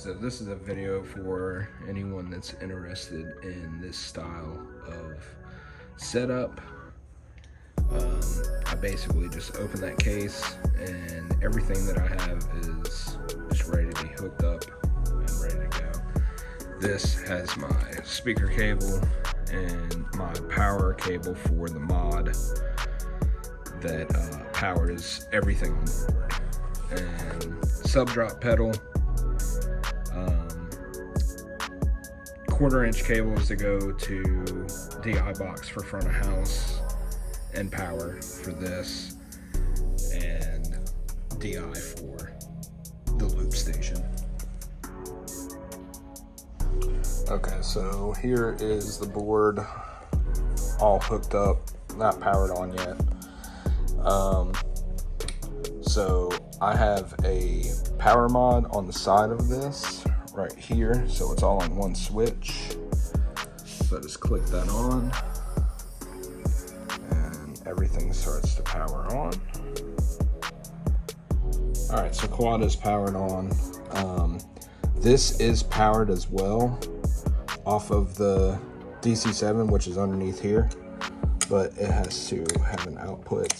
So this is a video for anyone that's interested in this style of setup. I basically just open that case and everything that I have is just ready to be hooked up and ready to go. This has my speaker cable and my power cable for the mod that powers everything on the board. And sub drop pedal, 1/4-inch cables to go to DI box for front of house and power for this, and DI for the loop station. Okay, so here is the board all hooked up, not powered on yet. So I have a power mod on the side of this right here, so it's all on one switch. So I just click that on and everything starts to power on. All right, so quad is powered on. This is powered as well off of the DC7, which is underneath here, but it has to have an output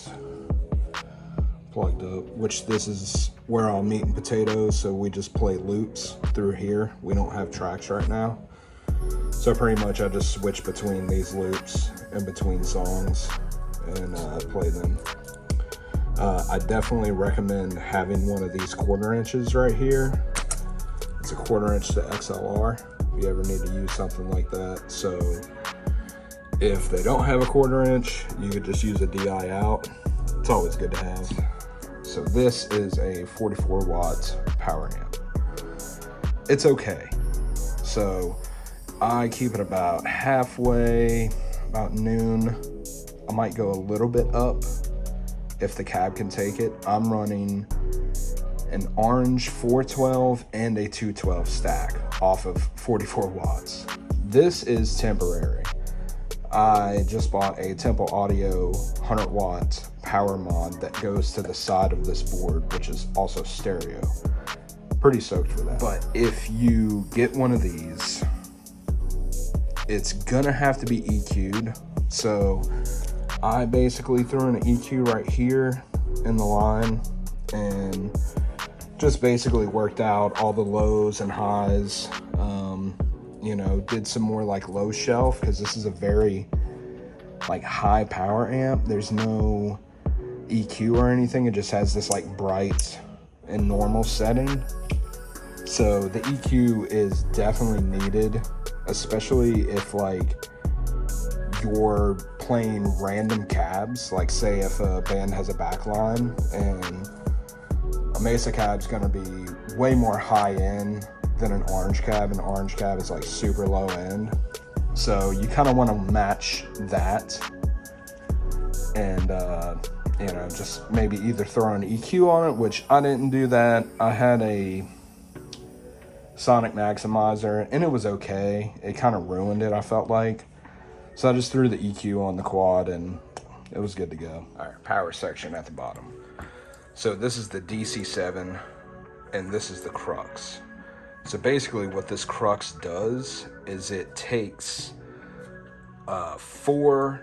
plugged up, which this is where all meat and potatoes, so we just play loops through here. We don't have tracks right now, so pretty much I just switch between these loops in between songs and play them. I definitely recommend having one of these 1/4 inches right here. It's a 1/4 inch to XLR if you ever need to use something like that. So if they don't have a 1/4 inch, you could just use a DI out. It's always good to have. So this is a 44 watt power amp. It's okay. So I keep it about halfway, about noon. I might go a little bit up if the cab can take it. I'm running an orange 412 and a 212 stack off of 44 watts. This is temporary. I just bought a Temple Audio 100 watt power mod that goes to the side of this board, which is also stereo. Pretty stoked for that. But if you get one of these, it's gonna have to be EQ'd. So I basically threw in an EQ right here in the line and just basically worked out all the lows and highs. You know, did some more like low shelf, because this is a very like high power amp. There's no EQ or anything. It just has this like bright and normal setting. So the EQ is definitely needed, especially if like you're playing random cabs. Like say if a band has a backline and a Mesa cab's gonna be way more high end than an orange cab. An orange cab is like super low end. So you kind of want to match that and you know, just maybe either throw an EQ on it, which I didn't do that. I had a sonic maximizer and it was okay. It kind of ruined it, I felt like. So I just threw the EQ on the quad and it was good to go. All right, power section at the bottom. So this is the DC7 and this is the CRUX. So basically what this CRUX does is it takes 4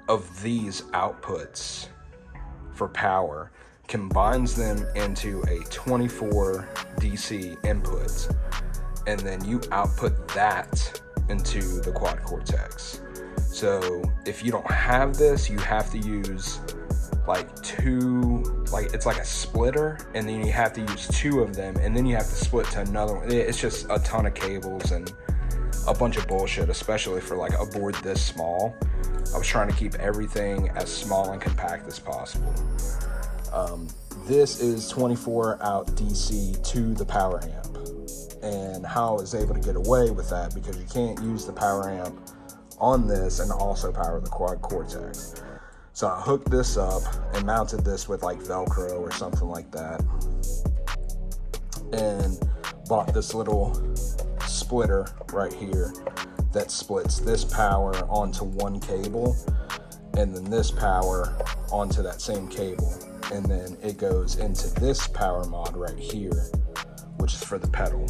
of these outputs for power, combines them into a 24 DC input, and then you output that into the quad Cortex. So if you don't have this, you have to use like 2, like it's like a splitter, and then you have to use 2 of them, and then you have to split to another one. It's just a ton of cables and a bunch of bullshit, especially for like a board this small. I was trying to keep everything as small and compact as possible. This is 24 out DC to the power amp, and how I was able to get away with that, because you can't use the power amp on this and also power the quad Cortex. So I hooked this up and mounted this with like Velcro or something like that, and bought this little splitter right here that splits this power onto one cable and then this power onto that same cable, and then it goes into this power mod right here, which is for the pedal.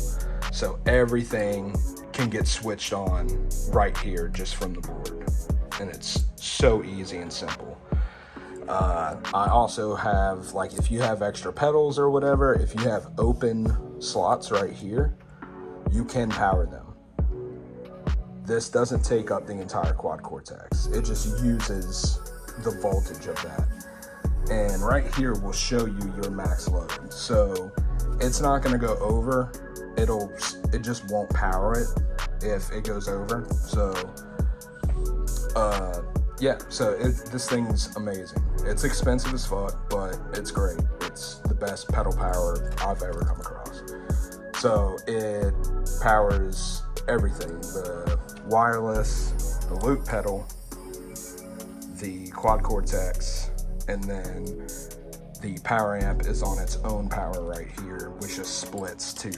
So everything can get switched on right here just from the board. And it's so easy and simple. I also have, like, if you have extra pedals or whatever, if you have open slots right here, you can power them. This doesn't take up the entire quad Cortex. It just uses the voltage of that. And right here will show you your max load. So it's not gonna go over. It just won't power it if it goes over. So yeah, so this thing's amazing. It's expensive as fuck, but it's great. It's the best pedal power I've ever come across. So it powers everything: the wireless, the loop pedal, the quad Cortex, and then the power amp is on its own power right here, which just splits to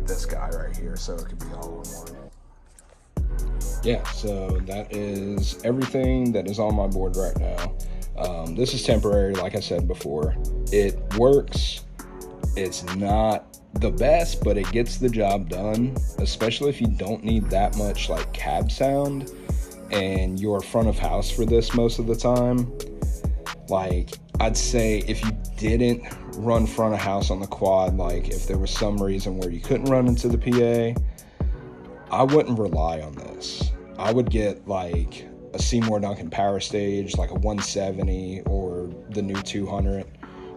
this guy right here, so it could be all in one. Yeah, so that is everything that is on my board right now. This is temporary, like I said before. It works. It's not the best, but it gets the job done, especially if you don't need that much like cab sound and you're front of house for this most of the time. Like, I'd say if you didn't run front of house on the quad, like if there was some reason where you couldn't run into the PA, I wouldn't rely on this. I would get like a Seymour Duncan power stage, like a 170 or the new 200,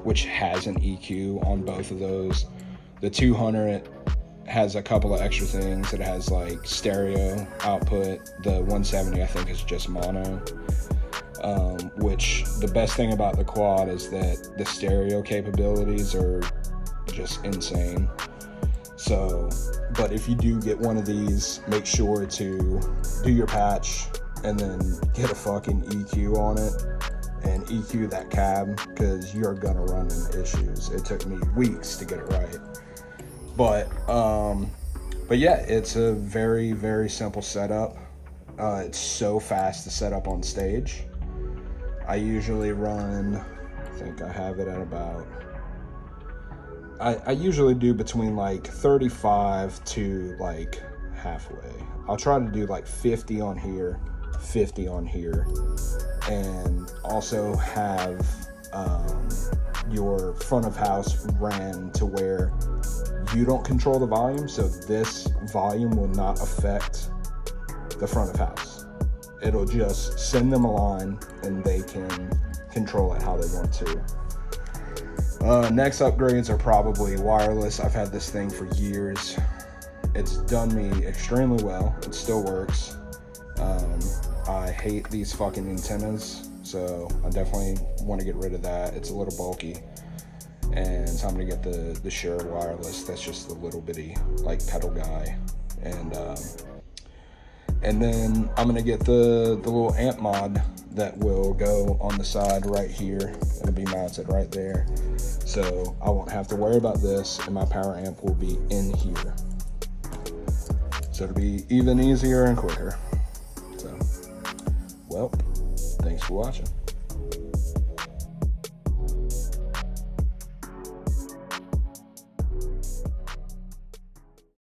which has an EQ on both of those. The 200 has a couple of extra things. It has like stereo output. The 170 I think is just mono. Which the best thing about the quad is that the stereo capabilities are just insane. So, but if you do get one of these, make sure to do your patch and then get a fucking EQ on it and EQ that cab, because you're gonna run into issues. It took me weeks to get it right. But yeah, it's a very, very simple setup. It's so fast to set up on stage. I usually run, I think I have it at about, I usually do between like 35 to like halfway. I'll try to do like 50 on here, 50 on here, and also have your front of house ran to where you don't control the volume, so this volume will not affect the front of house. It'll just send them a line and they can control it how they want to. Next upgrades are probably wireless. I've had this thing for years. It's done me extremely well. It still works. I hate these fucking antennas, so I definitely want to get rid of that. It's a little bulky. And so I'm gonna get the Shure wireless. That's just the little bitty like pedal guy. And then I'm gonna get the little amp mod that will go on the side right here. It'll be mounted right there. So I won't have to worry about this, and my power amp will be in here. So it'll be even easier and quicker. So, well, thanks for watching.